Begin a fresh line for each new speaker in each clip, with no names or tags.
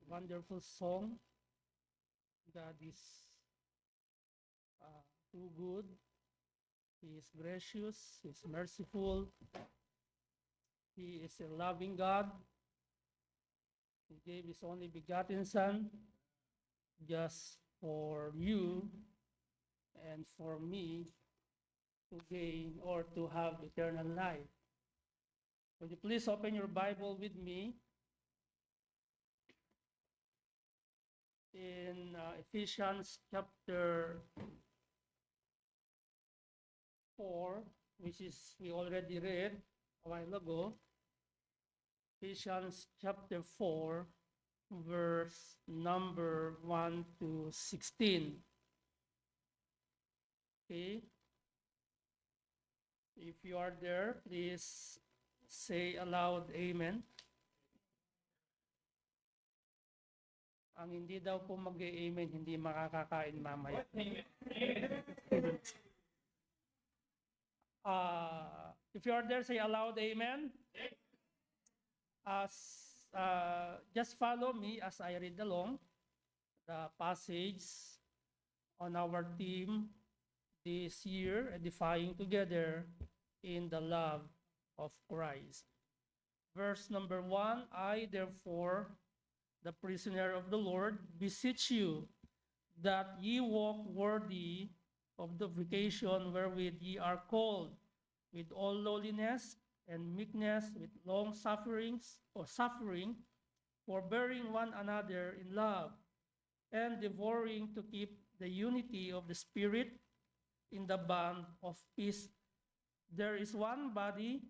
wonderful song. God is too good. He is gracious. He is merciful. He is a loving God. He gave His only begotten Son just for you and for me to gain or to have eternal life. Would you please open your Bible with me in Ephesians chapter 4, which is we already read a while ago. Ephesians chapter 4, verse number 1 to 16. Okay? If you are there, please say aloud, Amen. Ang hindi daw po mag-amen, hindi makakakain mamaya. If you are there, say aloud, Amen. As just follow me as I read along the passage on our theme this year, edifying together in the love of Christ. Verse number 1, I therefore, the prisoner of the Lord, beseech you that ye walk worthy of the vocation wherewith ye are called, with all lowliness and meekness, with long sufferings or suffering, forbearing one another in love, and devouring to keep the unity of the Spirit in the bond of peace. There is one body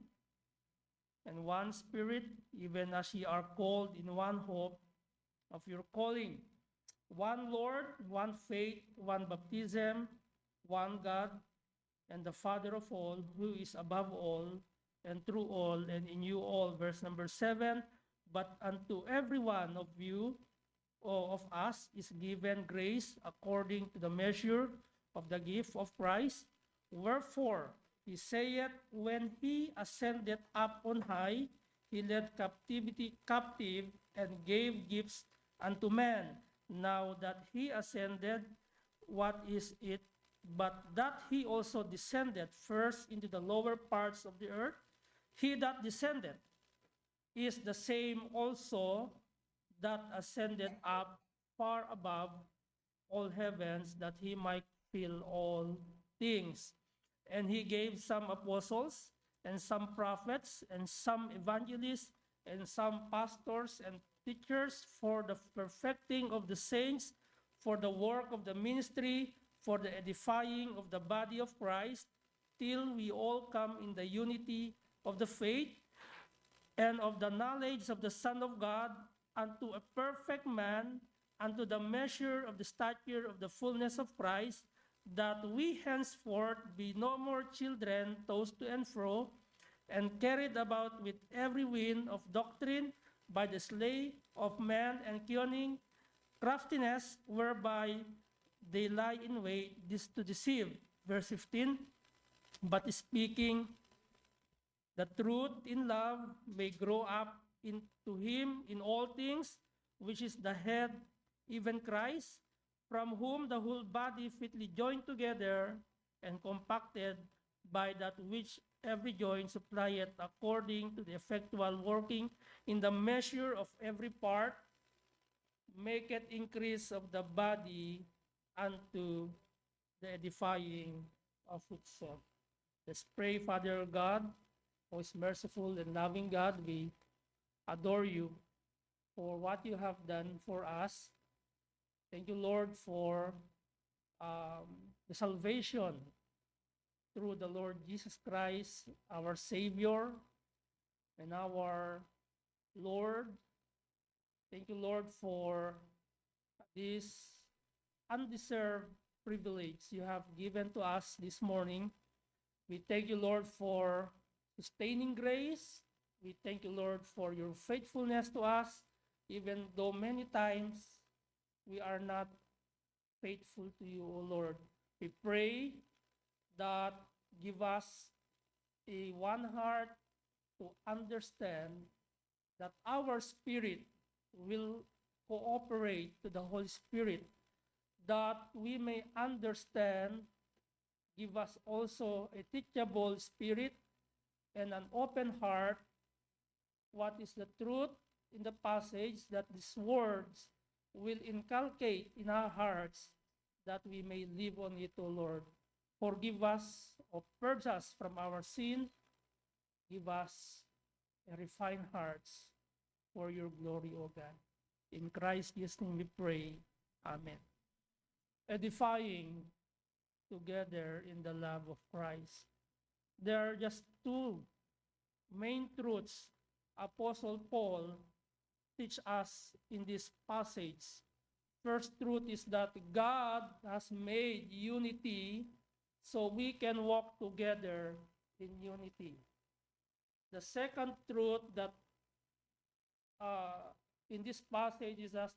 and one Spirit, even as ye are called in one hope of your calling. One Lord, one faith, one baptism, one God, and the Father of all, who is above all, and through all, and in you all. Verse number 7, but unto every one of you, or of us, is given grace according to the measure of the gift of Christ. Wherefore, he saith, when he ascended up on high, he led captivity captive, and gave gifts unto men. Now that he ascended, what is it but that he also descended first into the lower parts of the earth? He that descended is the same also that ascended up far above all heavens, that he might fill all things. And he gave some apostles, and some prophets, and some evangelists, and some pastors and teachers, for the perfecting of the saints, for the work of the ministry, for the edifying of the body of Christ, till we all come in the unity of the faith and of the knowledge of the Son of God, unto a perfect man, unto the measure of the stature of the fullness of Christ, that we henceforth be no more children tossed to and fro, and carried about with every wind of doctrine by the sleight of man and cunning craftiness, whereby they lie in wait this to deceive. Verse 15, but speaking the truth in love may grow up into him in all things, which is the head, even Christ, from whom the whole body fitly joined together and compacted by that which every joint supplieth according to the effectual working in the measure of every part, maketh increase of the body unto the edifying of itself. Let's pray. Father God, who is merciful and loving God, we adore you for what you have done for us. Thank you, Lord, for the salvation through the Lord Jesus Christ, our Savior and our Lord. Thank you, Lord, for this undeserved privilege you have given to us this morning. We thank you, Lord, for sustaining grace. We thank you, Lord, for your faithfulness to us, even though many times we are not faithful to you, O Lord. We pray that give us a one heart to understand that our spirit will cooperate to the Holy Spirit that we may understand, give us also a teachable spirit and an open heart, what is the truth in the passage, that these words will inculcate in our hearts, that we may live on it, O Lord. Forgive us or purge us from our sin. Give us a refined hearts for your glory, O God. In Christ Jesus' name we pray. Amen. Edifying together in the love of Christ. There are just two main truths Apostle Paul teach us in this passage. First truth is that God has made unity so we can walk together in unity. The second truth that in this passage is that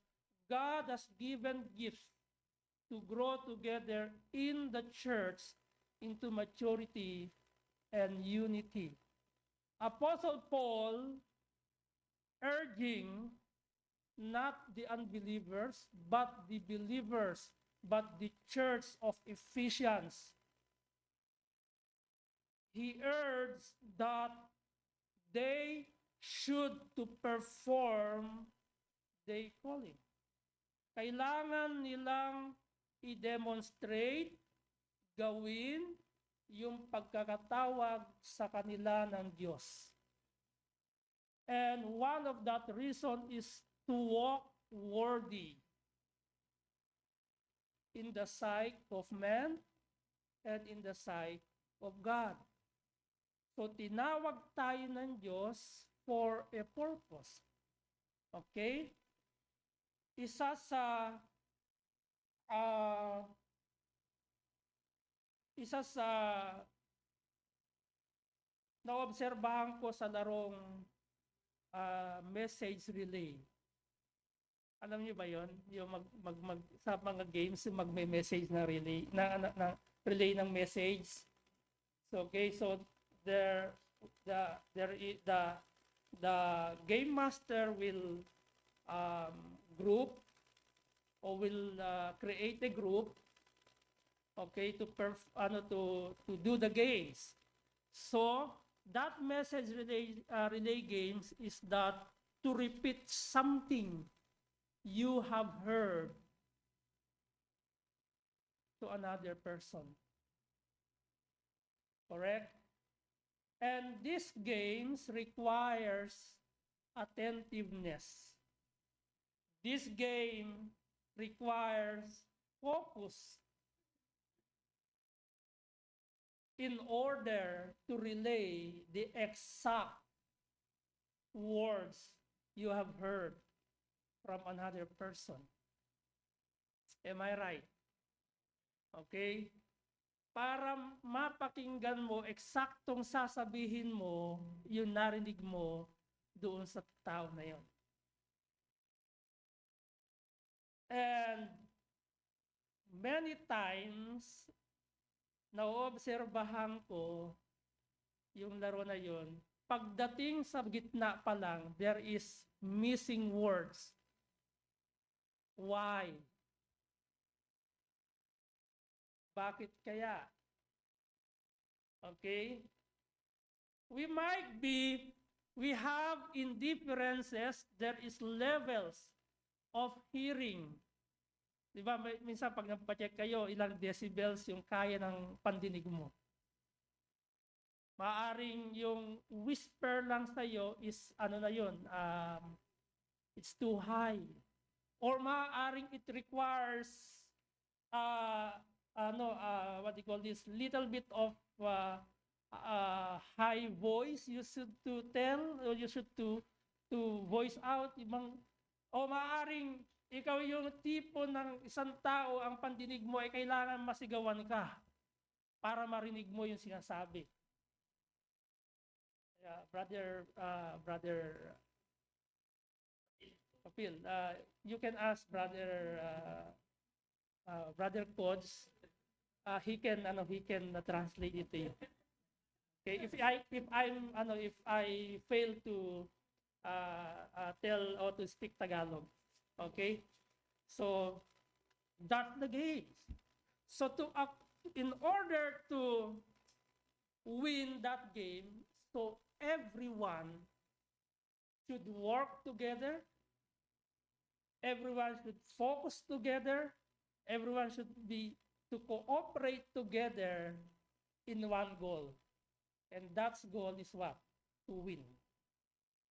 God has given gifts to grow together in the church into maturity and unity. Apostle Paul urging not the unbelievers, but the believers, but the church of Ephesians. He urged that they should to perform their calling. Kailangan nilang i-demonstrate, gawin yung pagkakatawag sa kanila ng Diyos. And one of that reason is to walk worthy in the sight of man and in the sight of God. So tinawag tayo ng Diyos for a purpose. Okay? Isa sa naobserbahan ko sa larong message relay. Alam niyo ba 'yon? Yung sa mga games magme-message na relay na relay ng message. So okay, so the game master will group or will create a group, okay, to do the games. So that message relay games is that to repeat something you have heard to another person. Correct? And these games requires attentiveness. This game requires focus in order to relay the exact words you have heard from another person. Am I right? Okay? Para mapakinggan mo, eksaktong sasabihin mo, yung narinig mo doon sa tao na yon. And many times, naobserbahan ko yung laro na yon, pagdating sa gitna pa lang, there is missing words. Why? Bakit kaya? Okay? We have indifferences, there is levels of hearing. Diba, minsan pag napacheck kayo, ilang decibels yung kaya ng pandinig mo. Maaring yung whisper lang sa'yo is, it's too high. Or maaring it requires, little bit of high voice you should to tell, or you should to voice out, o maaring ikaw yung tipo ng isang tao, ang pandinig mo ay kailangan masigawan ka para marinig mo yung sinasabi. Brother Kapil, you can ask Brother Codes. He can translate it to you. Okay, if I fail to tell or to speak Tagalog. Okay? So, that's the game. So, in order to win that game, so everyone should work together, everyone should focus together, everyone should be to cooperate together in one goal. And that goal is what? To win.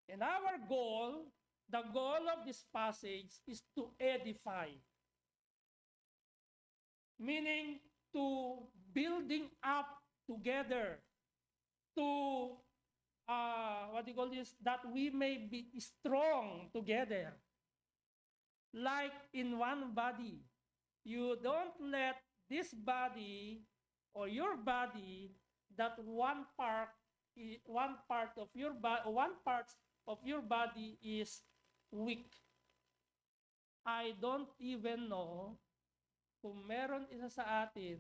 And our goal, the goal of this passage is to edify, meaning to building up together, to what do you call this? That we may be strong together, like in one body. You don't let this body or your body that one part of your body is weak. I don't even know kung meron isa sa atin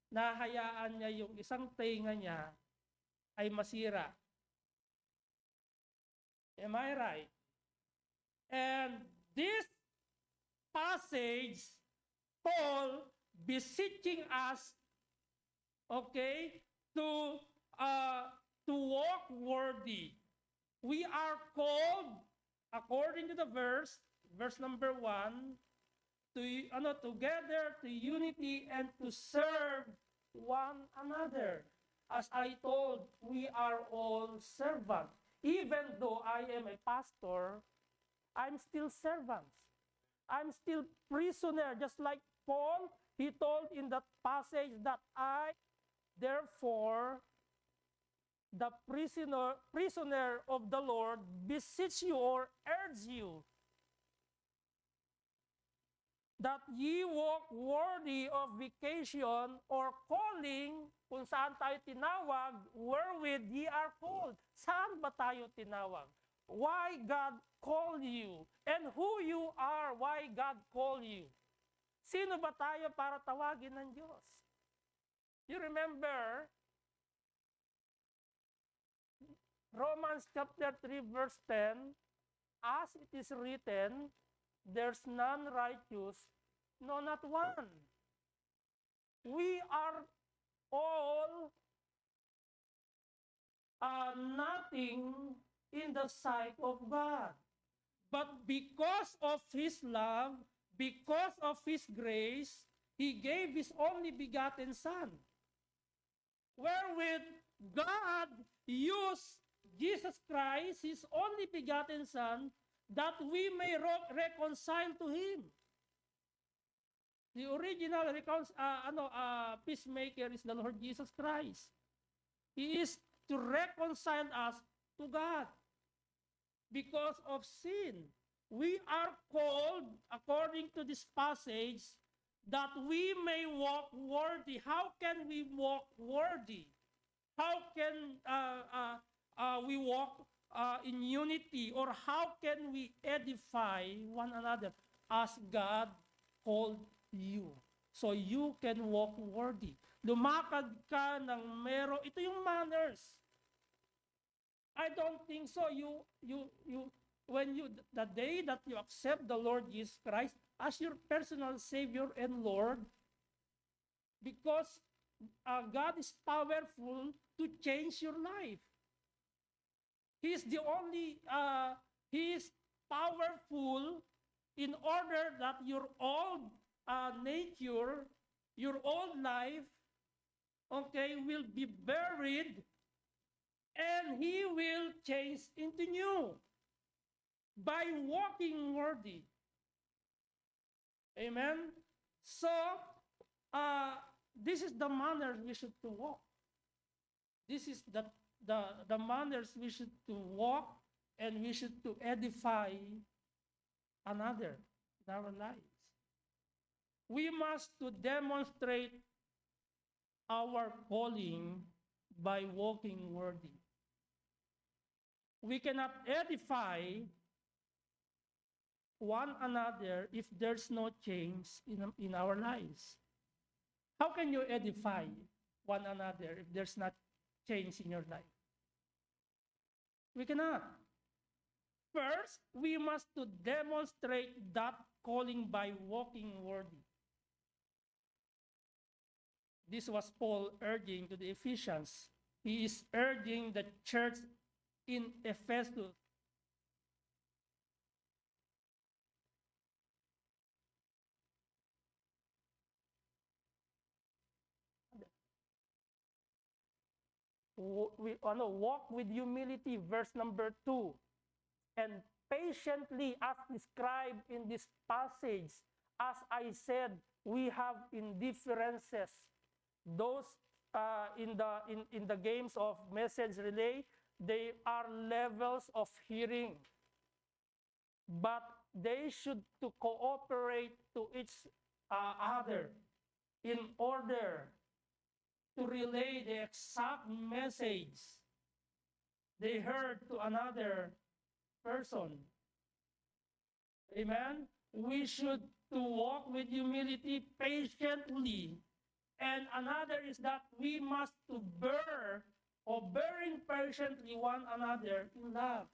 na hayaan niya yung isang tenga niya ay masira. Am I right? And this passage, Paul beseeching us, okay, to walk worthy. We are called, according to the verse number 1, together to unity and to serve one another. As I told, we are all servants. Even though I am a pastor, I'm still servants. I'm still prisoner, just like Paul. He told in that passage that I, therefore, the prisoner of the Lord, beseech you or urge you that ye walk worthy of vocation or calling, kung saan tayo tinawag, wherewith ye are called. Saan ba tayo tinawag? Why God called you? And who you are, why God called you? Sino ba tayo para tawagin ng Diyos? You remember, Romans chapter 3 verse 10, as it is written, there's none righteous, no, not one. We are all nothing in the sight of God. But because of His love, because of His grace, He gave His only begotten Son, wherewith God used Jesus Christ, His only begotten Son, that we may reconcile to Him. The original peacemaker is the Lord Jesus Christ. He is to reconcile us to God. Because of sin, we are called, according to this passage, that we may walk worthy. How can we walk worthy? How can we walk in unity, or how can we edify one another as God called you? So you can walk worthy. Lumakad ka ng ito yung manners. I don't think so. The day that you accept the Lord Jesus Christ as your personal Savior and Lord, because God is powerful to change your life. He is He is powerful in order that your old nature, your old life, okay, will be buried, and He will change into new by walking worthy. Amen? So, this is the manner we should to walk. This is the manners we should to walk, and we should to edify another in our lives. We must to demonstrate our calling by walking worthy. We cannot edify one another if there's no change in our lives. How can you edify one another if there's not change in your life? We cannot. First, we must to demonstrate that calling by walking worthy. This was Paul urging to the Ephesians. He is urging the church in Ephesus. Walk with humility, verse number 2. And patiently, as described in this passage, as I said, we have indifferences. Those in the games of message relay, they are levels of hearing. But they should to cooperate to each other in order to relay the exact message they heard to another person. Amen? We should to walk with humility patiently. And another is that we must to bear or bearing patiently one another in love.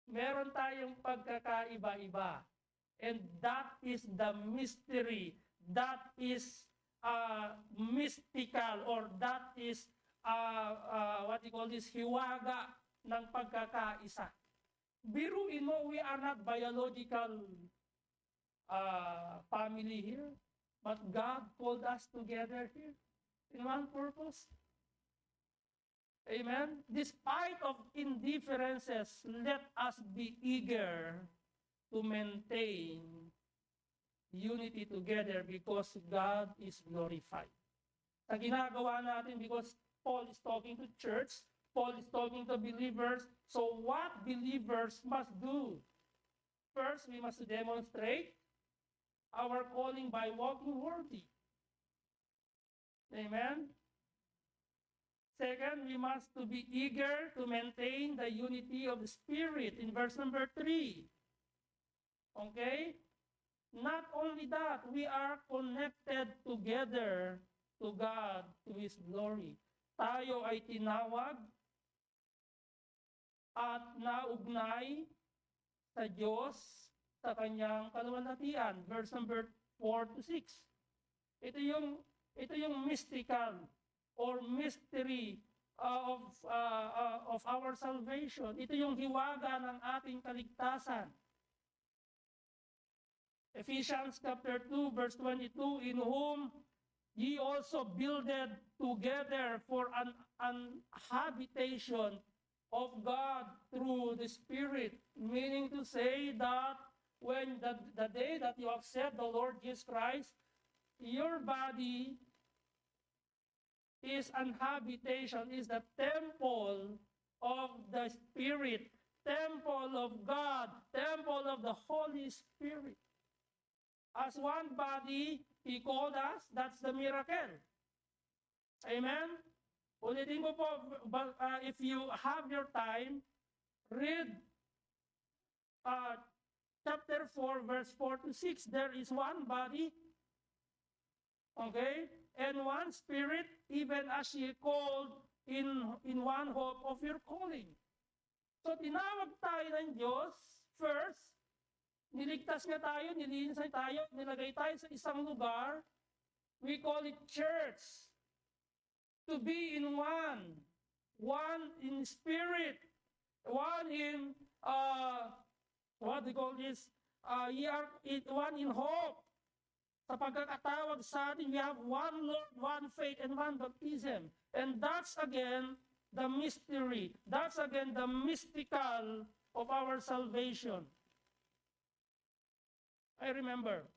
Meron tayong pagkakaiba-iba. And that is the mystery. That is mystical, or that is what you call this, hiwaga ng pagkakaisa. Biruin mo, we are not biological family here, but God called us together here in one purpose. Amen? Despite of indifferences, let us be eager to maintain unity together because God is glorified. Sa ginagawa natin, because Paul is talking to church, Paul is talking to believers, so what believers must do? First, we must demonstrate our calling by walking worthy. Amen? Second, we must to be eager to maintain the unity of the Spirit in verse number 3. Okay? Not only that, we are connected together to God, to His glory. Tayo ay tinawag at naugnay sa Diyos sa Kanyang kaluwalhatian. Verse number 4 to 6. Ito yung mystical or mystery of our salvation. Ito yung hiwaga ng ating kaligtasan. Ephesians chapter 2 verse 22, in whom ye also builded together for an habitation of God through the Spirit. Meaning to say that when the day that you accept the Lord Jesus Christ, your body is an habitation, is the temple of the Spirit, temple of God, temple of the Holy Spirit. As one body, He called us. That's the miracle. Amen? Ulitin ko po, if you have your time, read chapter 4, verse 4 to 6. There is one body, okay? And one Spirit, even as ye called in one hope of your calling. So tinawag tayo ng Diyos first. Niligtas niya tayo, nilinis niya tayo, nilagay tayo sa isang lugar. We call it church. To be in one. One in spirit. One in, what do you call this? One in hope. Sa pagkakatawag sa atin, we have one Lord, one faith, and one baptism. And that's again the mystery. That's again the mystical of our salvation. I remember,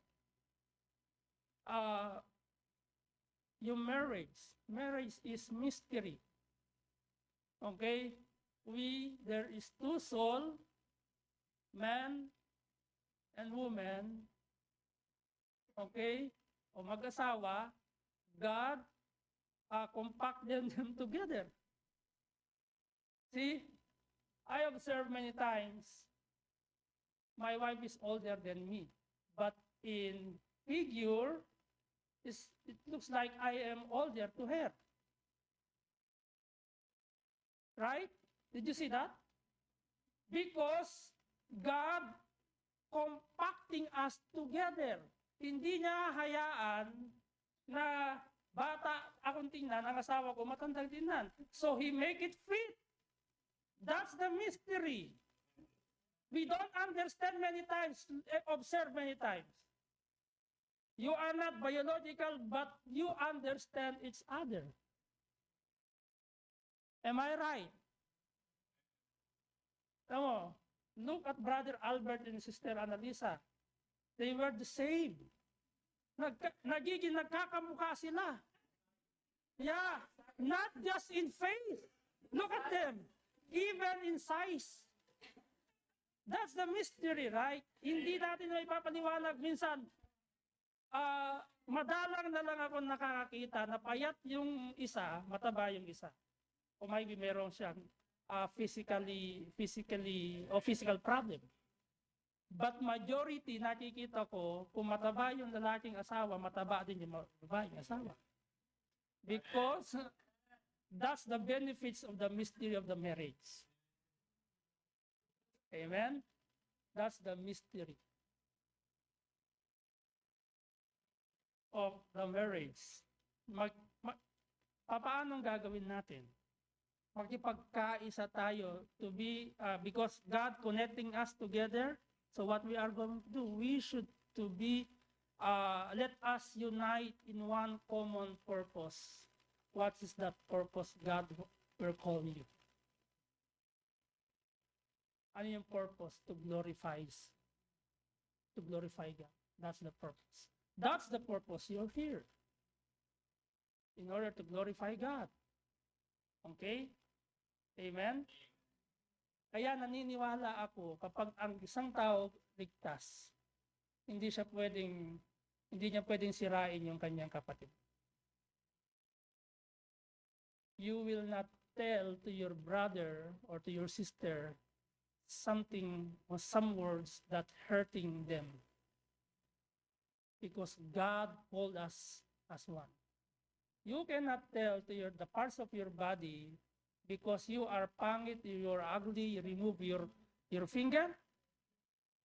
yung marriage is mystery. Okay? There is two souls, man and woman, okay? O mag-asawa, God compacted them together. See, I observe many times, my wife is older than me. But in figure, it looks like I am older to her. Right? Did you see that? Because God compacting us together. Hindi niya hayaan na bata akong tingnan, ang asawa ko matandang tingnan. So He make it fit. That's the mystery. We don't understand many times, observe many times. You are not biological, but you understand each other. Am I right? Tamo, look at Brother Albert and Sister Annalisa. They were the same. Nagiging nagkakamukha sila. Yeah, not just in faith. Look at them. Even in size. That's the mystery, right? Hindi natin na ipapaliwanag. Minsan, madalang na lang ako nakakakita na payat yung isa, mataba yung isa. O maybe meron siyang physical problem. But majority, nakikita ko, kung mataba yung lalaking asawa, mataba din yung babaeng asawa. Because that's the benefits of the mystery of the marriage. Amen? That's the mystery of the marriage. Papaanong gagawin natin? Magkipagkaisa tayo to be, because God connecting us together. So what we are going to do, we should to be, let us unite in one common purpose. What is that purpose God will call you? Ano yung purpose? To glorify God. That's the purpose. That's the purpose you're here. In order to glorify God. Okay? Amen? Kaya naniniwala ako kapag ang isang tao ligtas, hindi niya pwedeng sirain yung kanyang kapatid. You will not tell to your brother or to your sister something or some words that hurting them. Because God called us as one. You cannot tell to the parts of your body because you are pangit, you are ugly, you remove your finger.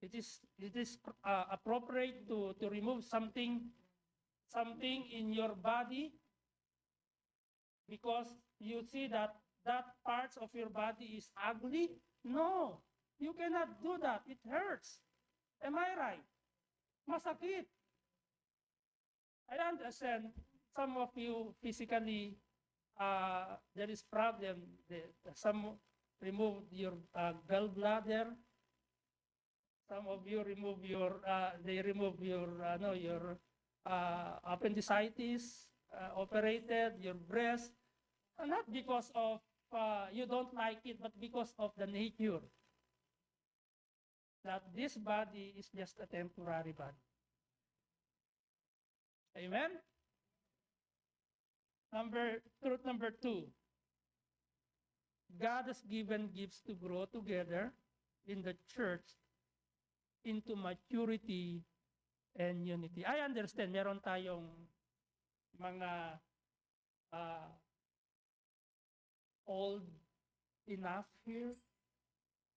It is appropriate to remove something in your body because you see that parts of your body is ugly. No. You cannot do that. It hurts. Am I right? Masakit. I understand some of you physically, there is problem. Some remove your gallbladder. Some of you remove your appendicitis, operated, your breast. Not because of you don't like it, but because of the nature. That this body is just a temporary body. Amen? Truth number 2. God has given gifts to grow together in the church into maturity and unity. I understand, meron tayong mga old enough here.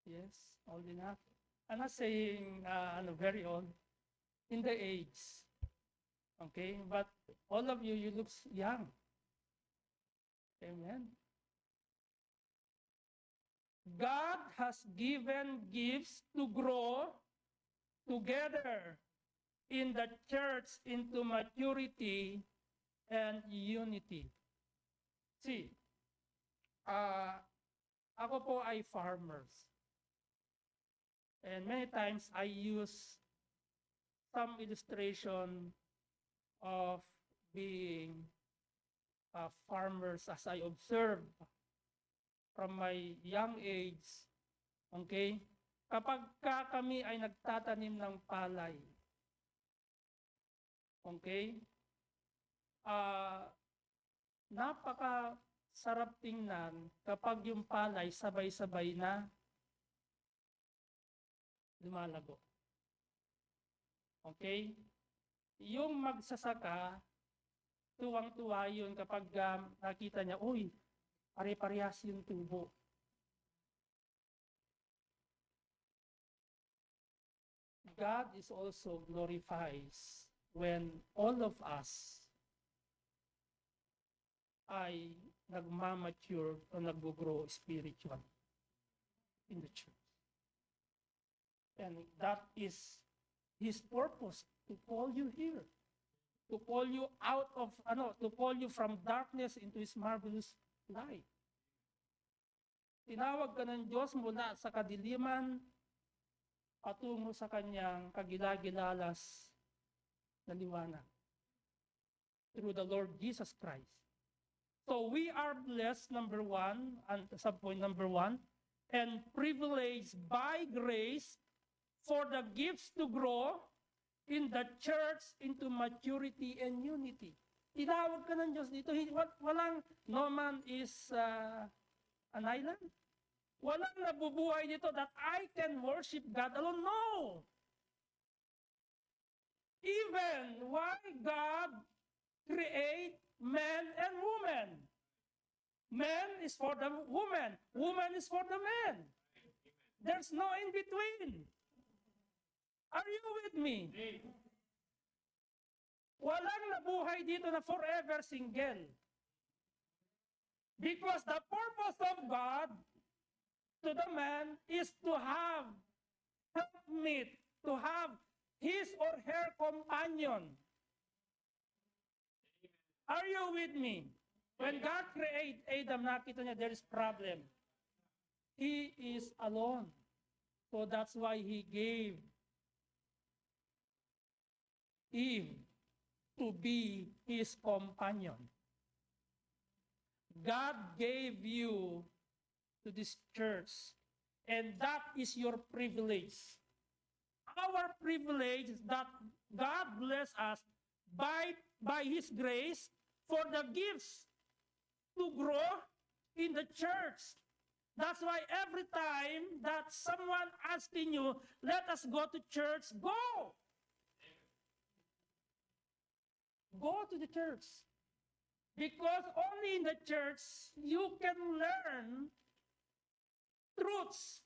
Yes, old enough. I'm not saying very old in the age. Okay, but all of you look young. Amen. God has given gifts to grow together in the church into maturity and unity. See, ako po ay farmers. And many times I use some illustration of being farmers as I observe from my young age. Okay? Kapag kami ay nagtatanim ng palay, okay? Napaka-sarap tingnan kapag yung palay sabay-sabay na lumalago. Okay? Yung magsasaka, tuwang-tuwa yun kapag nakita niya, uy, pare-parehas yung tubo. God is also glorifies when all of us ay nagmamature o nag-grow spiritual in the church. And that is His purpose, to call you here, to call you out of, to call you from darkness into His marvelous light. Tinawag ka ng Diyos mula sa kadiliman patungo sa Kanyang kagilagilalas na liwanag through the Lord Jesus Christ. So we are blessed, number one, and subpoint number one, and privileged by grace for the gifts to grow in the church into maturity and unity. Tinawag ka ng Diyos dito. Walang, no man is an island. Walang nabubuhay dito that I can worship God alone. No! Even why God create men and women. Man is for the woman. Woman is for the man. There's no in between. Are you with me? Walang nabuhay dito na forever single. Because the purpose of God to the man is to have helpmeet, to have his or her companion. Are you with me? When God created Adam, nakita niya there is problem. He is alone. So that's why He gave Eve to be His companion. God gave you to this church, and that is your privilege. Our privilege is that God bless us by His grace for the gifts to grow in the church. That's why every time that someone asking you, let us go to church, go. Go to the church. Because only in the church you can learn truths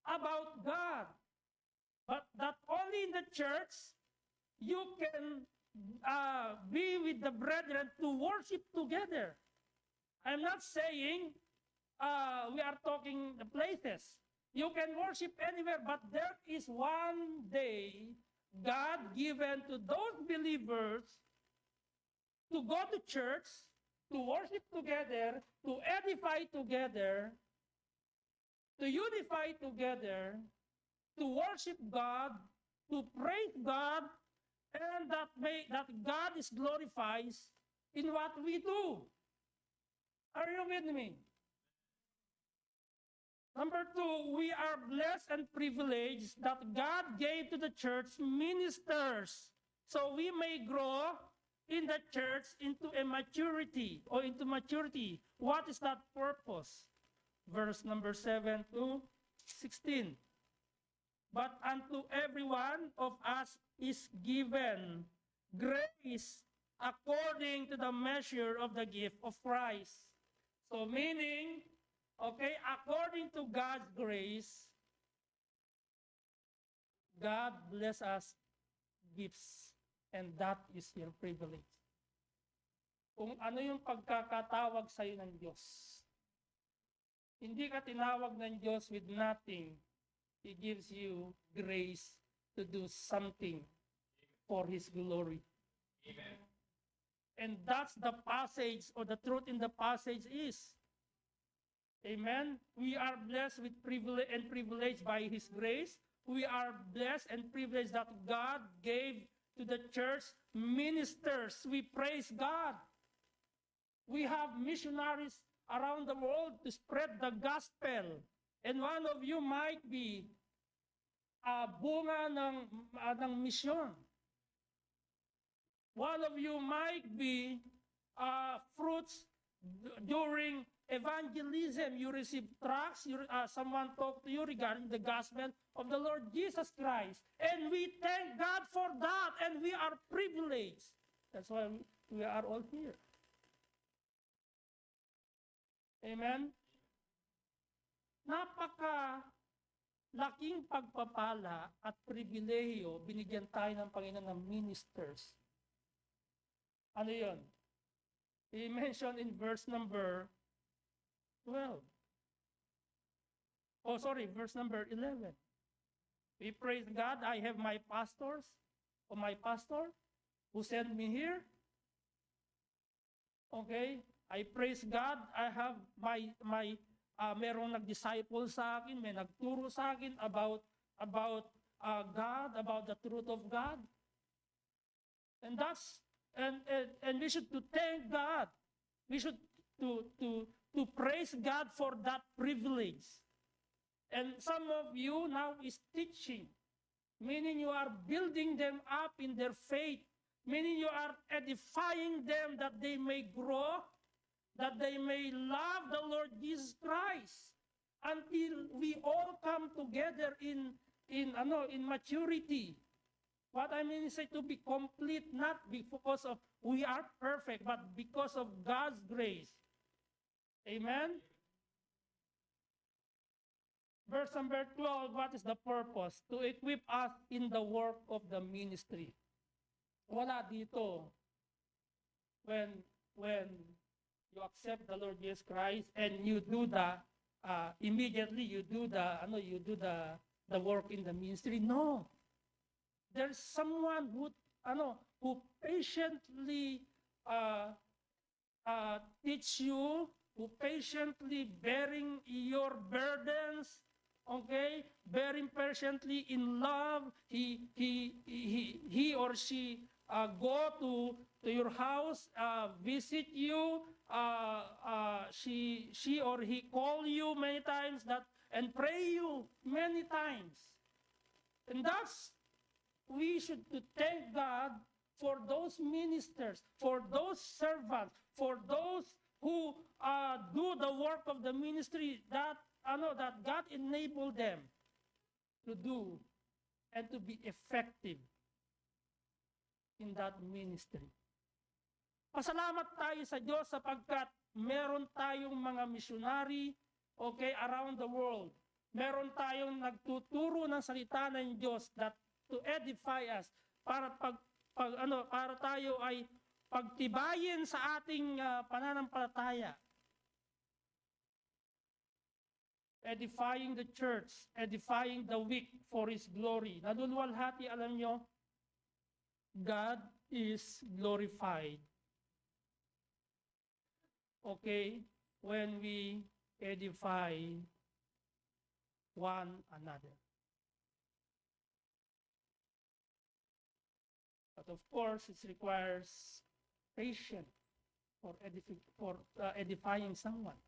about God. But that only in the church you can be with the brethren to worship together. I'm not saying we are talking the places. You can worship anywhere, but there is one day God given to those believers to go to church, to worship together, to edify together, to unify together, to worship God, to praise God, and that God is glorified in what we do. Are you with me? Number two, we are blessed and privileged that God gave to the church ministers so we may grow in the church into a maturity or into maturity. What is that purpose? Verse number 7 to 16. But unto every one of us is given grace according to the measure of the gift of Christ. So meaning, okay, according to God's grace, God bless us gifts, and that is your privilege. Kung ano yung pagkakatawag sa iyo ng Diyos, hindi ka tinawag ng Diyos with nothing. He gives you grace to do something for His glory. Amen. And that's the passage, or the truth in the passage is, amen, we are blessed with privilege and privileged by His grace. We are blessed and privileged that God gave to the church ministers. We praise God. We have missionaries around the world to spread the gospel. And one of you might be bunga ng misyon. One of you might be fruits during evangelism. You receive tracts, someone talked to you regarding the gospel of the Lord Jesus Christ. And we thank God for that, and we are privileged. That's why we are all here. Amen? laking pagpapala at pribilehiyo binigyan tayo ng Panginoon ng ministers. Ano yun? He mentioned in verse number 12. Oh, sorry, verse number 11. We praise God, I have my pastors, or my pastor, who sent me here. Okay? I praise God, I have merong nag-disciple sa akin, may nagturo sa akin about God, about the truth of God. And we should to thank God. We should to praise God for that privilege. And some of you now is teaching, meaning you are building them up in their faith, meaning you are edifying them that they may grow, that they may love the Lord Jesus Christ until we all come together in maturity. What I mean is to be complete, not because of we are perfect, but because of God's grace. Amen? Verse number 12, what is the purpose? To equip us in the work of the ministry. Wala dito. When you accept the Lord Jesus Christ and you do immediately you do the work in the ministry. No. There's someone who patiently teach you, who patiently bearing your burdens, okay, bearing patiently in love. He or she go to your house, visit you. She or he call you many times and pray you many times, and that's. We should to thank God for those ministers, for those servants, for those who do the work of the ministry that God enabled them to do and to be effective in that ministry. Pasalamat tayo sa Diyos sapagkat meron tayong mga missionary, okay, around the world. Meron tayong nagtuturo ng salita ng Diyos that to edify us para para tayo ay pagtibayin sa ating pananampalataya. Edifying the church, edifying the weak for His glory. Nadulwalhati, alam nyo, God is glorified. Okay? When we edify one another. But of course, it requires patience for edifying someone.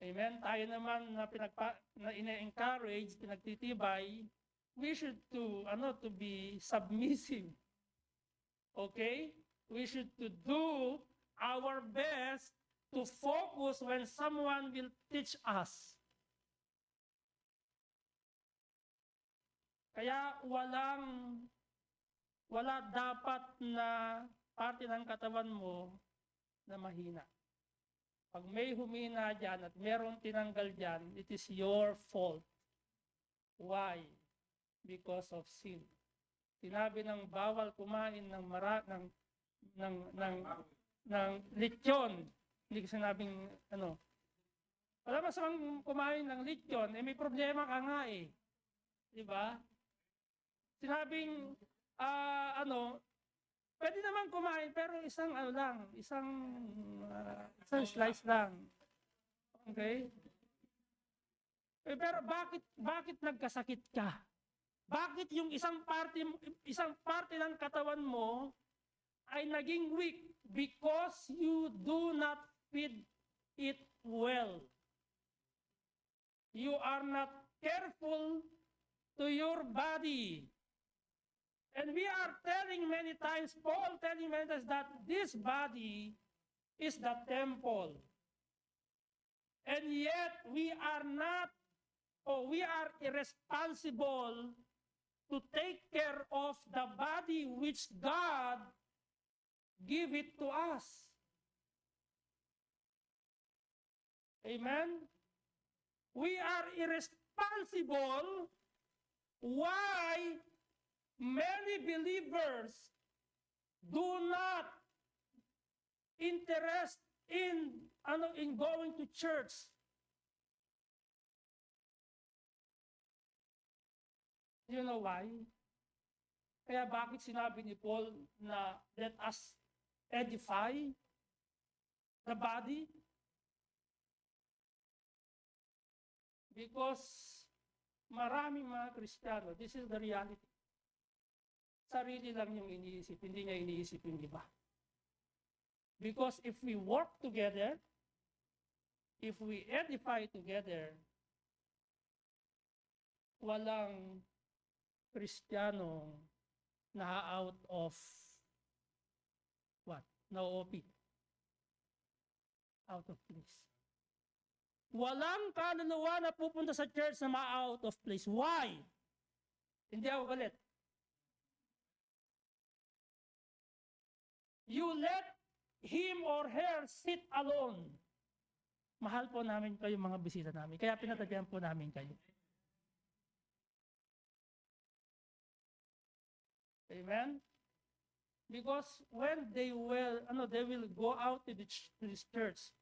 Amen? Tayo naman na ina-encourage, pinagtitibay, we should to be submissive. Okay? We should to do our best to focus when someone will teach us. Kaya wala dapat na parte ng katawan mo na mahina. Pag may humina dyan at merong tinanggal dyan, it is your fault. Why? Because of sin. Sinabi ng bawal kumain ng lechon. Hindi ko sinabing wala masamang kumain ng lechon, may problema ka nga eh. Diba? Sinabing pwede naman kumain pero isang slice lang. Okay? Pero bakit nagkasakit ka? Bakit yung isang parte ng katawan mo ay naging weak? Because you do not feed it well. You are not careful to your body. And we are telling many times, Paul telling many times that this body is the temple. And yet we are irresponsible to take care of the body which God give it to us. Amen? We are responsible why many believers do not interest in going to church. You know why? Kaya bakit sinabi ni Paul na let us edify the body? Because maraming mga Kristiyano, this is the reality. Sarili lang yung iniisip, hindi niya iniisip yung iba. Because if we work together, if we edify together, walang Kristiyano na out of what? Na-OP. Out of place. Walang kaluluwa na pupunta sa church na ma-out of place. Why? Hindi ako galit. You let him or her sit alone. Mahal po namin kayo mga bisita namin. Kaya pinatagyan po namin kayo. Amen? Because when they will go out to this church,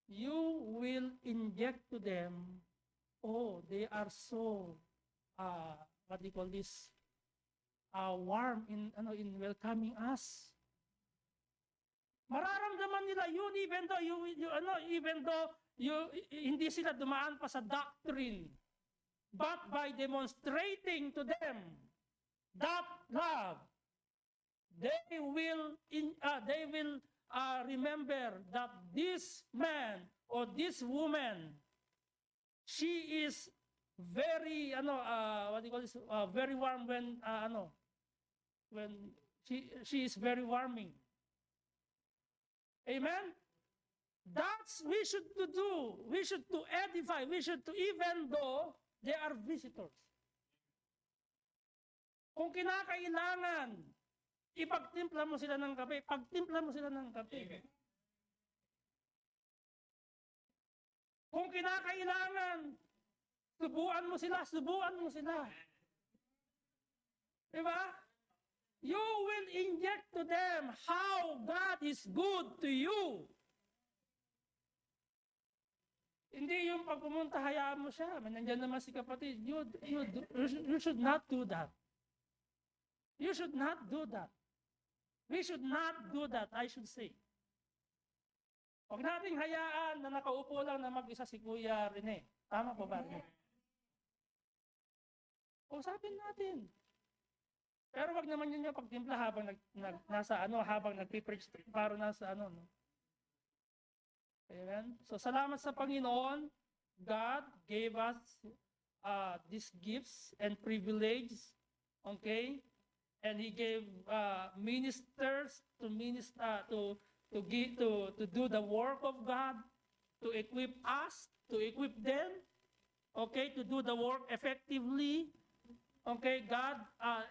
you will inject to them, oh, they are so, what do you call this, warm in welcoming us. Mararamdaman nila yun even though hindi sila dumaan pa sa doctrine, but by demonstrating to them that love, they will remember that this man or this woman, she is very very warm when she is very warming. Amen. That's we should to do. We should to edify. We should to, even though they are visitors. Kung kinakailangan, ipagtimpla mo sila ng kape, pagtimpla mo sila ng kape. Kung kinakailangan, subuan mo sila. Diba? You will inject to them how God is good to you. Hindi yung pag pumunta, hayaan mo siya. Nandiyan naman si kapatid. You should not do that. You should not do that. We should not do that, I should say. Huwag nating hayaan na nakaupo lang na mag-isa si Kuya Rene. Tama po ba, Rene? Usapin natin. Pero wag naman yun yung pagtimpla habang habang nagpi-preach para nasa no. Amen. So salamat sa Panginoon. God gave us these gifts and privilege. Okay? And He gave ministers to do the work of God, to equip us, to equip them, okay, to do the work effectively. Okay, God,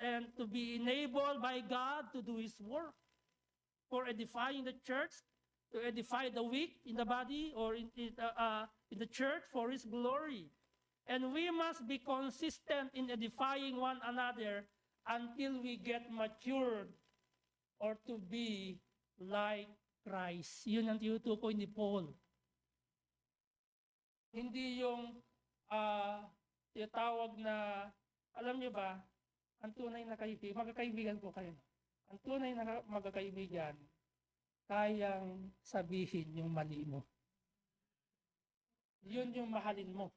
and to be enabled by God to do His work for edifying the church, to edify the weak in the body or in the church for His glory. And we must be consistent in edifying one another until we get matured or to be like Christ. Yun ang tinutukoy ni Paul. Hindi yung tinatawag na, alam niyo ba, ang tunay na kaibigan, magkakaibigan po kayo. Ang tunay na magkakaibigan, kayang sabihin yung mali mo. Yun yung mahalin mo.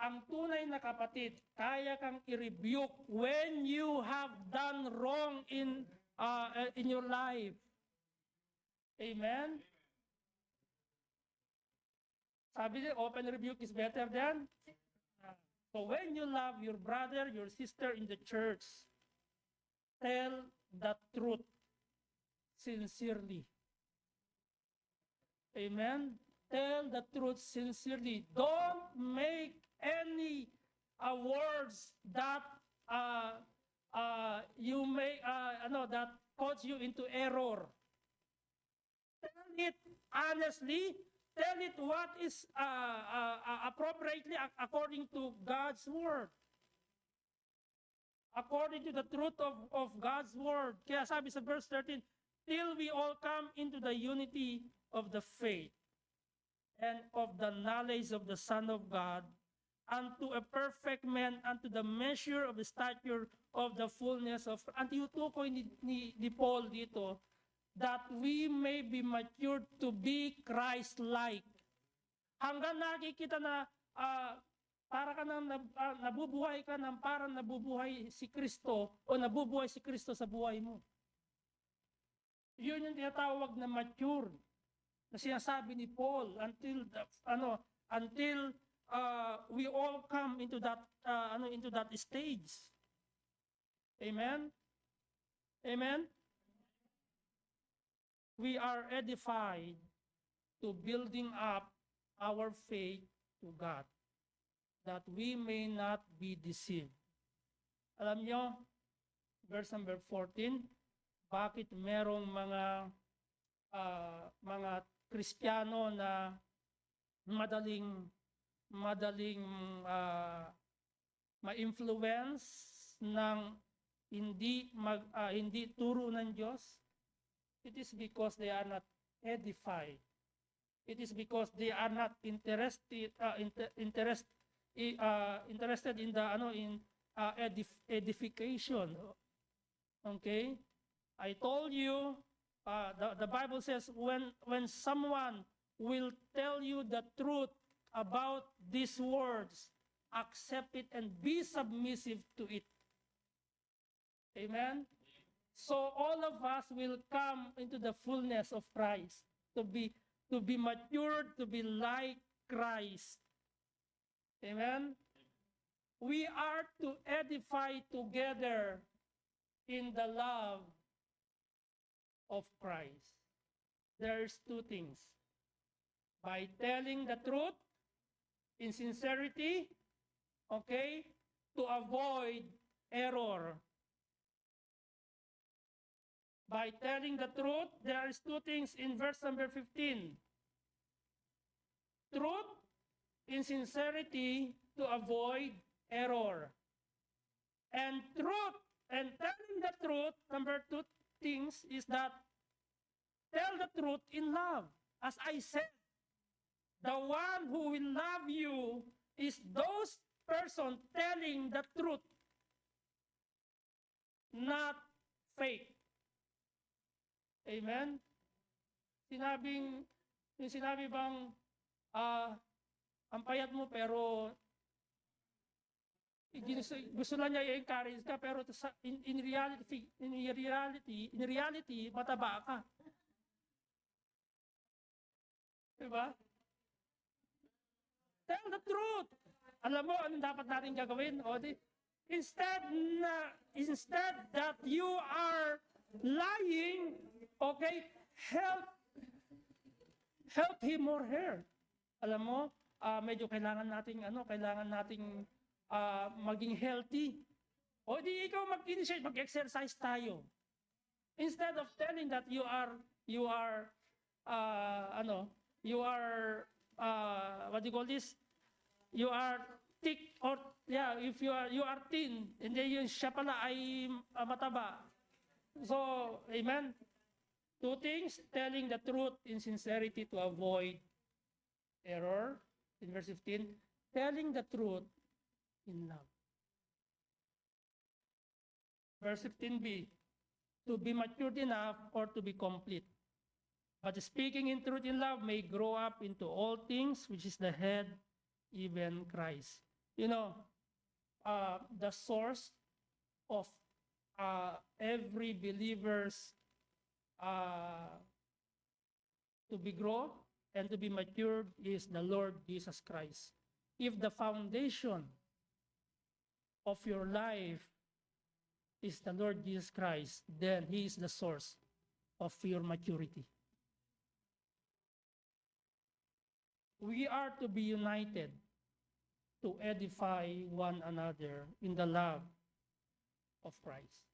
Ang tunay na kapatid, kaya kang i-rebuke when you have done wrong in your life. Amen? Sabi niya, open rebuke is better than. So when you love your brother, your sister in the church, tell the truth sincerely. Amen? Tell the truth sincerely. Don't make any words that that cause you into error. Tell it honestly, tell it what is appropriately according to God's word. According to the truth of God's word. Kaya sabi sa verse 13, till we all come into the unity of the faith and of the knowledge of the Son of God, unto a perfect man, unto the measure of the stature of the fullness of, ang tinutukoy ni Paul dito, that we may be matured to be Christ-like. Hanggang nakikita na para ka nang nabubuhay ka ng parang nabubuhay si Kristo o nabubuhay si Kristo sa buhay mo. Yun yung tinatawag na mature na sinasabi ni Paul until we all come into that stage. Amen. Amen. We are edified to building up our faith to God, that we may not be deceived. Alam nyo, verse number 14, bakit merong mga Kristiyano na madaling ma-influence ng hindi turo ng Diyos? It is because they are not edified. It is because they are not interested in the edification. Okay? I told you, the Bible says when someone will tell you the truth about these words, accept it and be submissive to it. Amen? So all of us will come into the fullness of Christ, to be matured, to be like Christ. Amen? We are to edify together in the love of Christ. There's two things. By telling the truth in sincerity, okay, to avoid error. By telling the truth, there is two things in verse number 15. Truth in sincerity to avoid error. And truth, and telling the truth, number two things is that tell the truth in love. As I said, the one who will love you is those person telling the truth, not fake. Amen? Sinabi bang, ang payat mo pero gusto lang niya i-encourage ka, pero in reality, mataba ka. Diba? Tell the truth. Alam mo, anong dapat natin gagawin? Instead that you are lying, okay, help him or her. Alam mo, medyo kailangan nating maging healthy. O di ikaw mag-initiate, mag-exercise tayo. Instead of telling that you are what do you call this? You are thick, or if you are thin, and then yung siya pala ay mataba. So, amen. Two things, telling the truth in sincerity to avoid error, in verse 15, telling the truth in love. Verse 15b, to be matured enough or to be complete. But speaking in truth in love may grow up into all things, which is the head, even Christ. You know, the source of every believer's to be grown and to be matured is the Lord Jesus Christ. If the foundation of your life is the Lord Jesus Christ, then He is the source of your maturity. We are to be united to edify one another in the love of Christ.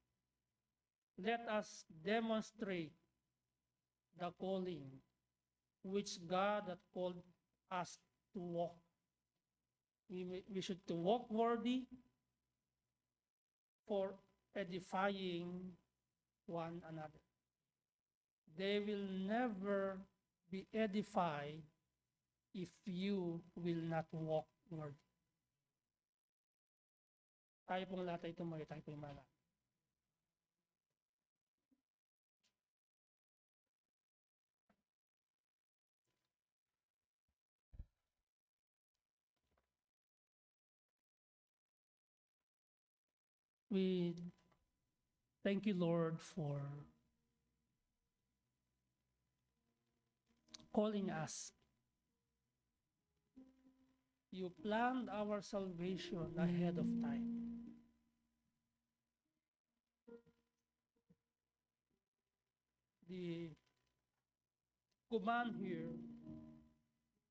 Let us demonstrate the calling which God had called us to walk. We should to walk worthy for edifying one another. They will never be edified if you will not walk worthy. Tayo pong lahat ay tumayo, tayo pong malaki. We thank you, Lord, for calling us. You planned our salvation ahead of time. The command here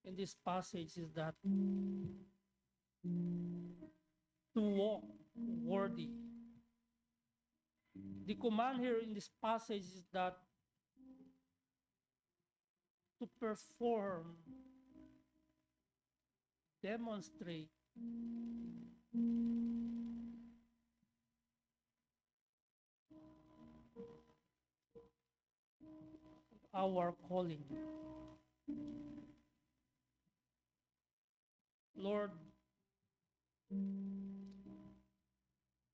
in this passage is that to walk worthy. The command here in this passage is that to perform, demonstrate our calling. Lord,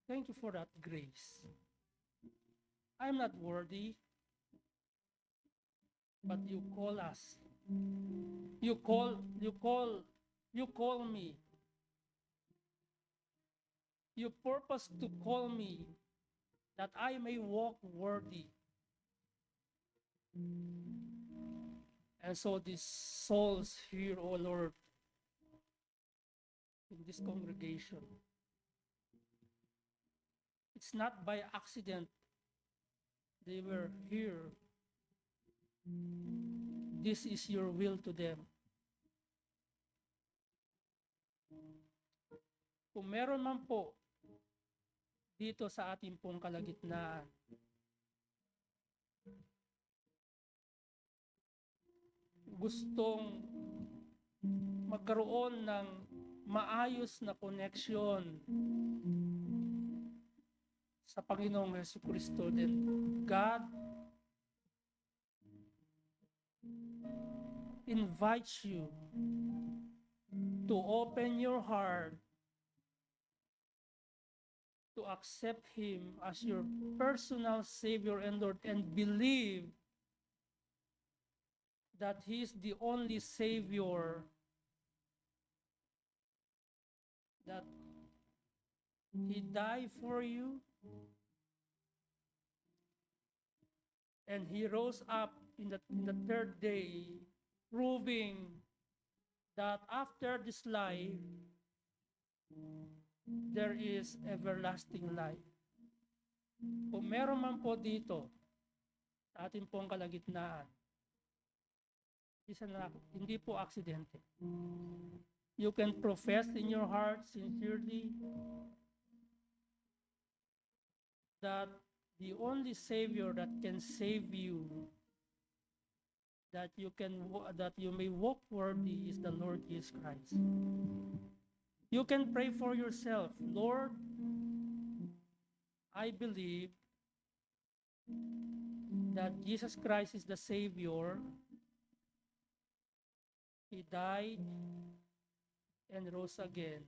thank you for that grace. I'm not worthy, but you call us. You call me. You purpose to call me that I may walk worthy. And so these souls here, oh Lord, in this congregation, it's not by accident they were here. This is your will to them. Kung meron man po dito sa ating pong kalagitnaan, gustong magkaroon ng maayos na connection sa Panginoong Jesucristo, then God invites you to open your heart to accept Him as your personal Savior and Lord, and believe that He is the only Savior, that He died for you, and He rose up in the third day, proving that after this life, there is everlasting life. Kung meron man po dito, sa ating pong kalagitnaan, hindi po aksidente. You can profess in your heart sincerely that the only Savior that can save you, that you may walk worthy, is the Lord Jesus Christ. You can pray for yourself, Lord, I believe that Jesus Christ is the Savior. He died and rose again.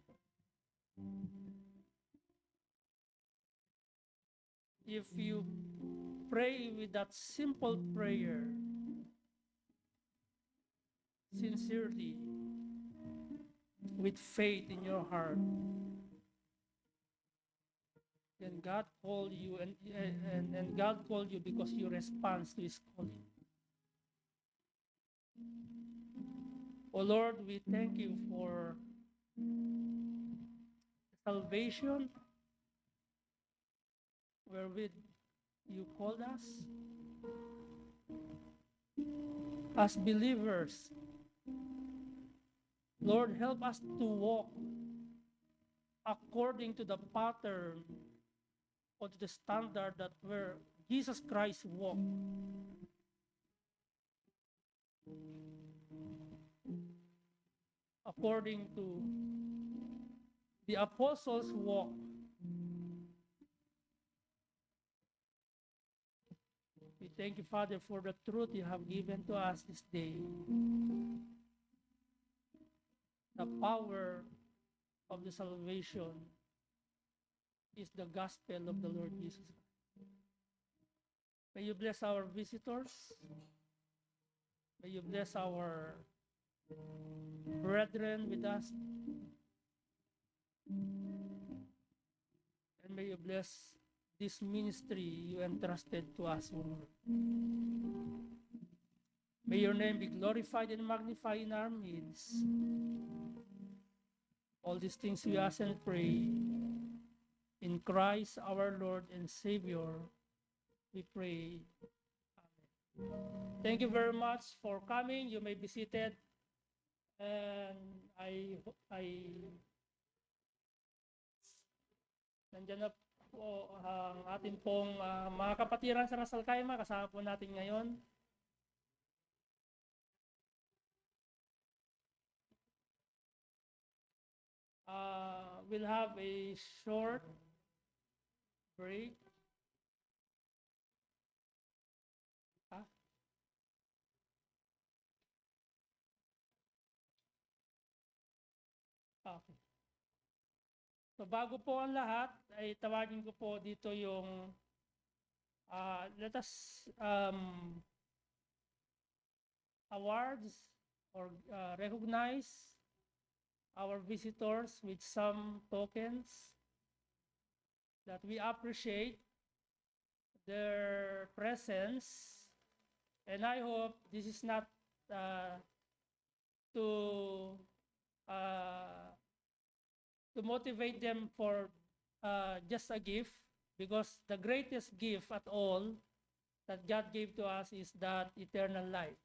If you pray with that simple prayer, sincerely, with faith in your heart, then God called you, and God called you because you respond to His calling. Oh Lord, we thank you for salvation wherewith you called us as believers. Lord, help us to walk according to the pattern or to the standard that where Jesus Christ walked. according to the apostles' walk. We thank you, Father, for the truth you have given to us this day. The power of the salvation is the gospel of the Lord Jesus. May you bless our visitors. May you bless our brethren with us. And may you bless this ministry you entrusted to us, O Lord. May your name be glorified and magnified in our midst. All these things we ask and pray. In Christ our Lord and Savior, we pray. Amen. Thank you very much for coming. You may be seated. And nandiyan na po ang ating pong mga kapatiran sa Ras Al Khaimah. Kasama po natin ngayon. We'll have a short break. Okay. So bago po ang lahat, ay tawagin ko po dito yung let us awards or recognize our visitors with some tokens that we appreciate their presence, and I hope this is not to motivate them for just a gift, because the greatest gift at all that God gave to us is that eternal life.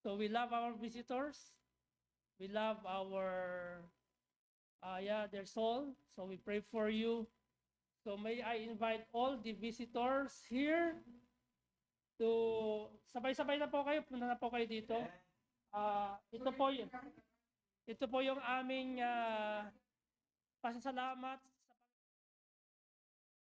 So we love our visitors. We love our, their soul. So we pray for you. So may I invite all the visitors here to, sabay-sabay na po kayo, punta na po kayo dito. Ito po yung aming pasasalamat